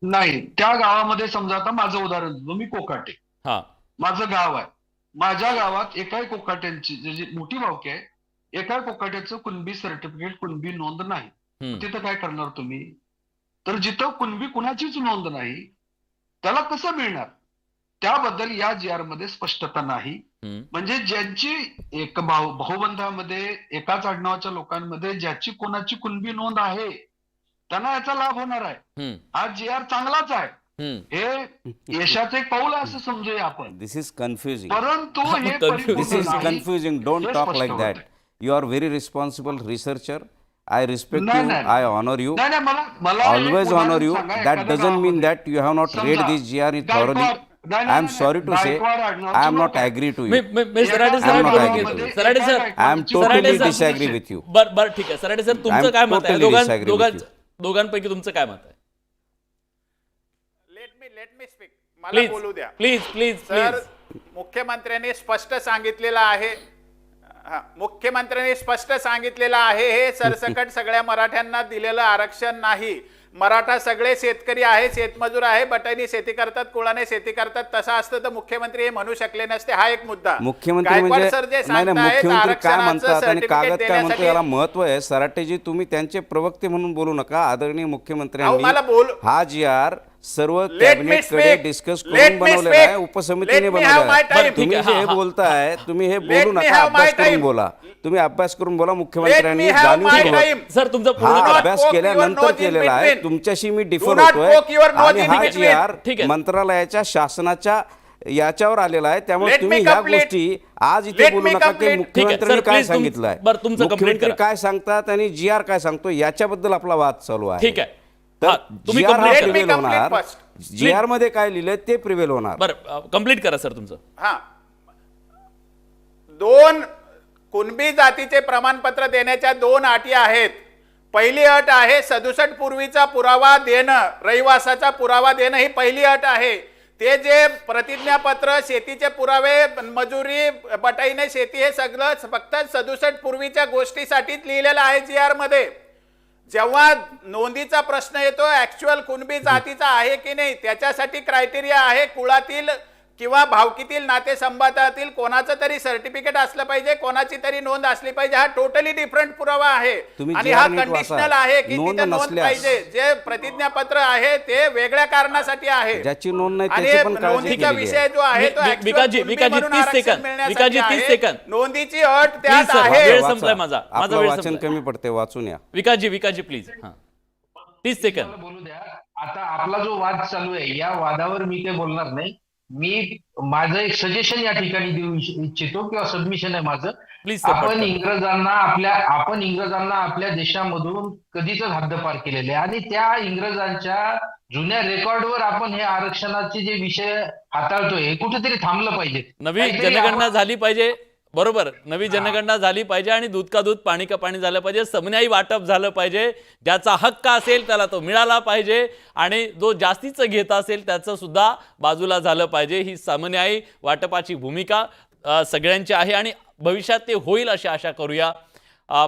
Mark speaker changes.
Speaker 1: नाही, त्या गावामध्ये समजा आता माझं उदाहरण देतो मी, कोकाटे
Speaker 2: हा.
Speaker 1: माझं गाव आहे. माझ्या गावात एकाही कोकाट्यांची जी मोठी भावकी आहे, एकाही कोकाट्याचं कुणबी सर्टिफिकेट, कुणबी नोंद नाही.
Speaker 2: हम्म.
Speaker 1: तिथं काय करणार तुम्ही? तर जिथं कुणबी कुणाचीच नोंद नाही त्याला कसं मिळणार? त्याबद्दल या जी आर मध्ये स्पष्टता नाही.
Speaker 2: हम्म.
Speaker 1: म्हणजे ज्यांची एक भाऊबंधामध्ये एकाच आडनावाच्या लोकांमध्ये ज्याची कोणाची कुणबी नोंद आहे त्यांना याचा लाभ होणार आहे.
Speaker 2: हम्म.
Speaker 1: हा जी आर चांगलाच आहे,
Speaker 2: हम्म.
Speaker 1: हे यशाचं एक पाऊल आहे असं समजूया आपण.
Speaker 3: This is confusing.
Speaker 1: परंतु
Speaker 2: हा,
Speaker 1: हे
Speaker 2: मग confusing.
Speaker 3: This
Speaker 1: परिपूर्ण
Speaker 3: is
Speaker 1: नाही
Speaker 3: confusing. Don't
Speaker 1: हे
Speaker 3: talk
Speaker 1: स्पष्ट
Speaker 3: like
Speaker 1: होत
Speaker 3: that.
Speaker 1: आहे.
Speaker 3: You are very responsible researcher. I respect
Speaker 1: नाही
Speaker 3: you.
Speaker 1: नाही
Speaker 3: I honor you.
Speaker 1: नाही नाही, मला मला एक
Speaker 3: Always honor
Speaker 1: उदाहरण
Speaker 3: you.
Speaker 1: सांगा
Speaker 3: That
Speaker 1: एखाद्या
Speaker 3: doesn't mean
Speaker 1: गावामध्ये.
Speaker 3: that you have not read
Speaker 1: समजा,
Speaker 3: this GR thoroughly.
Speaker 1: गायकवाड- नाही,
Speaker 3: I am
Speaker 1: नाही,
Speaker 3: sorry to say,
Speaker 1: Gaikwad
Speaker 3: I
Speaker 1: आडनावाचं
Speaker 3: am not
Speaker 1: लोक आहे.
Speaker 3: agree to
Speaker 2: me
Speaker 3: you.
Speaker 2: Me Sarate
Speaker 3: I am
Speaker 2: sir
Speaker 3: not
Speaker 2: बोलून
Speaker 3: agree
Speaker 2: घेतो.
Speaker 3: with you.
Speaker 2: Sarate sir,
Speaker 3: I am
Speaker 2: Sarate
Speaker 3: totally
Speaker 2: sir-
Speaker 3: disagree with you.
Speaker 2: बर ठीक आहे. Sarate sir, तुमचं काय मत आहे?
Speaker 3: totally disagree with you.
Speaker 2: दोघांपैकी तुमचं काय मत आहे?
Speaker 4: Let me speak. मला
Speaker 2: प्लीज
Speaker 4: बोलू द्या.
Speaker 2: Please please
Speaker 4: sir,
Speaker 2: please.
Speaker 4: मुख्यमंत्र्यांनी स्पष्ट सांगितलेलं आहे. मुख्यमंत्र्यांनी स्पष्ट सांगितलेलं आहे, हे सरसकट सगळ्या मराठ्यांना दिलेलं आरक्षण नाही. मराठा सगळे शेतकरी आहे, शेतमजूर आहे, बटाईनी शेती करतात, कुळाने शेती करतात. तसं असतं तर मुख्यमंत्री हे म्हणू शकले नसते. हा एक मुद्दा.
Speaker 3: मुख्यमंत्री
Speaker 4: गायकवाड
Speaker 3: म्हणजे
Speaker 4: सर जे
Speaker 3: नाही नाही,
Speaker 4: सांगतायत,
Speaker 3: मुख्यमंत्री काय
Speaker 4: आरक्षणाचं
Speaker 3: म्हणतात आणि
Speaker 4: certificate
Speaker 3: कागद काय म्हणतो
Speaker 4: देण्यासाठी-
Speaker 3: याला महत्व आहे. सराटेजी, तुम्ही त्यांचे प्रवक्ते म्हणून बोलू नका. आदरणीय
Speaker 4: अहो,
Speaker 3: मुख्यमंत्र्यांनी
Speaker 4: मला बोल-
Speaker 3: हा जी आर सर्व
Speaker 4: Let me
Speaker 3: कॅबिनेटकडे
Speaker 4: speak.
Speaker 3: Discuss
Speaker 4: Let
Speaker 3: करून
Speaker 4: me
Speaker 3: बनवलेला
Speaker 4: speak.
Speaker 3: आहे, उपसमितीने
Speaker 4: Let me
Speaker 3: बनवलेला
Speaker 4: have my
Speaker 3: आहे.
Speaker 4: time.
Speaker 3: तुम्ही
Speaker 2: ठीक आहे,
Speaker 3: जे हे
Speaker 2: हा.
Speaker 3: बोलताय, तुम्ही हे
Speaker 4: Let
Speaker 3: बोलू
Speaker 4: me
Speaker 3: नका,
Speaker 4: have my
Speaker 3: अभ्यास करून
Speaker 4: time.
Speaker 3: बोला. तुम्ही अभ्यास करून बोला.
Speaker 4: Let
Speaker 3: मुख्यमंत्र्यांनी
Speaker 4: me have my
Speaker 3: जाणीवपूर्वक
Speaker 4: time.
Speaker 2: सर, तुमचं
Speaker 3: हा
Speaker 2: पूर्ण
Speaker 4: not
Speaker 2: करा.
Speaker 3: अभ्यास
Speaker 4: poke your
Speaker 3: केल्यानंतर
Speaker 4: nose in
Speaker 3: केलेला आहे.
Speaker 4: between.
Speaker 3: तुमच्याशी मी
Speaker 4: Do
Speaker 3: डिफर
Speaker 4: not
Speaker 3: होतोय
Speaker 4: poke your nose
Speaker 3: आणि
Speaker 4: in
Speaker 3: हा
Speaker 4: between.
Speaker 3: जी आर
Speaker 2: ठीक आहे.
Speaker 3: मंत्रालयाच्या शासनाच्या याच्यावर आलेला आहे. त्यामुळे
Speaker 4: Let me
Speaker 3: तुम्ही ह्या
Speaker 4: complete.
Speaker 3: गोष्टी आज इथे
Speaker 4: Let
Speaker 3: बोलू
Speaker 4: me
Speaker 3: नका की
Speaker 4: complete.
Speaker 3: मुख्यमंत्र्यांनी
Speaker 2: ठीक आहे, सर,
Speaker 3: काय
Speaker 2: please
Speaker 3: सांगितलंय,
Speaker 2: बरं, तुमचं complete
Speaker 3: मुख्यमंत्री
Speaker 2: करा.
Speaker 3: काय सांगतात आणि जी आर काय सांगतो याच्याबद्दल आपला वाद चालू आहे.
Speaker 2: ठीक आहे. हा, तुम्ही
Speaker 3: जी आर हा
Speaker 2: complete करा.
Speaker 4: Let me
Speaker 3: प्रिव्हेल
Speaker 4: complete
Speaker 3: होणार.
Speaker 4: first.
Speaker 3: जी आर मध्ये काय लिहिलंय ते प्रिव्हेल होणार.
Speaker 2: बरं, कम्प्लीट करा सर तुमचं.
Speaker 4: हा, दोन कुणबी जातीचे प्रमाणपत्र देण्याच्या दोन अटी आहेत. पहिली अट आहे 67 पूर्वीचा पुरावा देणं, रहिवासाचा पुरावा देणं, ही पहिली अट आहे. ते जे प्रतिज्ञापत्र, शेतीचे पुरावे, मजुरी, बटाईने शेती, हे सगळं फक्त 67 पूर्वीच्या गोष्टीसाठीच लिहिलेलं आहे जी आर मध्ये. जेव्हा नोंदीचा प्रश्न येतो, ऍक्च्युअल कुणबी जातीचा आहे की नाही, त्याच्यासाठी क्रायटेरिया आहे कुळातील किंवा भावकीतील, नातेसंबंधातील कोणाचं तरी सर्टिफिकेट असलं पाहिजे, कोणाची तरी नोंद असली पाहिजे. हा टोटली डिफरंट पुरावा आहे
Speaker 3: तुम्ही
Speaker 4: आणि
Speaker 3: जी
Speaker 4: हा
Speaker 3: आर नीट
Speaker 4: कंडिशनल
Speaker 3: वाचा.
Speaker 4: आहे की
Speaker 3: नोंद
Speaker 4: तिथे नोंद
Speaker 3: नसल्यास-
Speaker 4: पाहिजे. जे प्रतिज्ञापत्र आहे ते वेगळ्या कारणासाठी आहे.
Speaker 3: ज्याची नोंद नाही
Speaker 4: आणि
Speaker 3: त्याची पण काळजी
Speaker 4: नोंदीचा
Speaker 3: केलेली
Speaker 4: विषय
Speaker 3: आहे.
Speaker 4: जो आहे तो
Speaker 2: वि-
Speaker 4: actual
Speaker 2: विकासजी,
Speaker 4: कुणबी
Speaker 2: विकासजी,
Speaker 4: म्हणून
Speaker 2: 30
Speaker 4: आरक्षण
Speaker 2: सेकंद.
Speaker 4: मिळण्यासाठी
Speaker 2: विकासजी, 30
Speaker 4: आहे.
Speaker 2: सेकंद.
Speaker 4: नोंदीची अट त्यात
Speaker 2: Please, sir.
Speaker 4: आहे.
Speaker 2: वेळ
Speaker 3: वाचा.
Speaker 2: संपलाय माझा. माझा
Speaker 3: आपलं
Speaker 2: वेळ
Speaker 3: वाचन
Speaker 2: संपलाय.
Speaker 3: कमी पडते, वाचून या.
Speaker 2: विकासजी प्लीज. हा, 30 सेकंद.
Speaker 1: मला बोलू द्या. आता आपला जो वाद चालू आहे या वादावर मी काही बोलणार नाही. मी माझं एक सजेशन या ठिकाणी देऊ इच्छितो किंवा सबमिशन आहे माझं.
Speaker 2: प्लीज सर,
Speaker 1: आपण
Speaker 2: पटकन.
Speaker 1: इंग्रजांना आपल्या देशामधून कधीच हद्दपार केलेले आहे आणि त्या इंग्रजांच्या जुन्या रेकॉर्डवर आपण हे आरक्षणाचे जे विषय हाताळतोय हे कुठेतरी थांबलं पाहिजे.
Speaker 2: नवी
Speaker 1: काहीतरी
Speaker 2: जनगणना
Speaker 1: आपण-
Speaker 2: झाली पाहिजे. बरोबर, नवी जनगणना झाली पाहिजे आणि दूध का दूध, पाणी का पाणी झालं पाहिजे. समन्यायी वाटप झालं पाहिजे. ज्याचा हक्क असेल त्याला तो मिळाला पाहिजे आणि जो जास्तीचं घेत असेल त्याचं सुद्धा बाजूला झालं पाहिजे. ही समन्यायी वाटपाची भूमिका सगळ्यांची आहे आणि भविष्यात ते होईल अशी आशा करूया.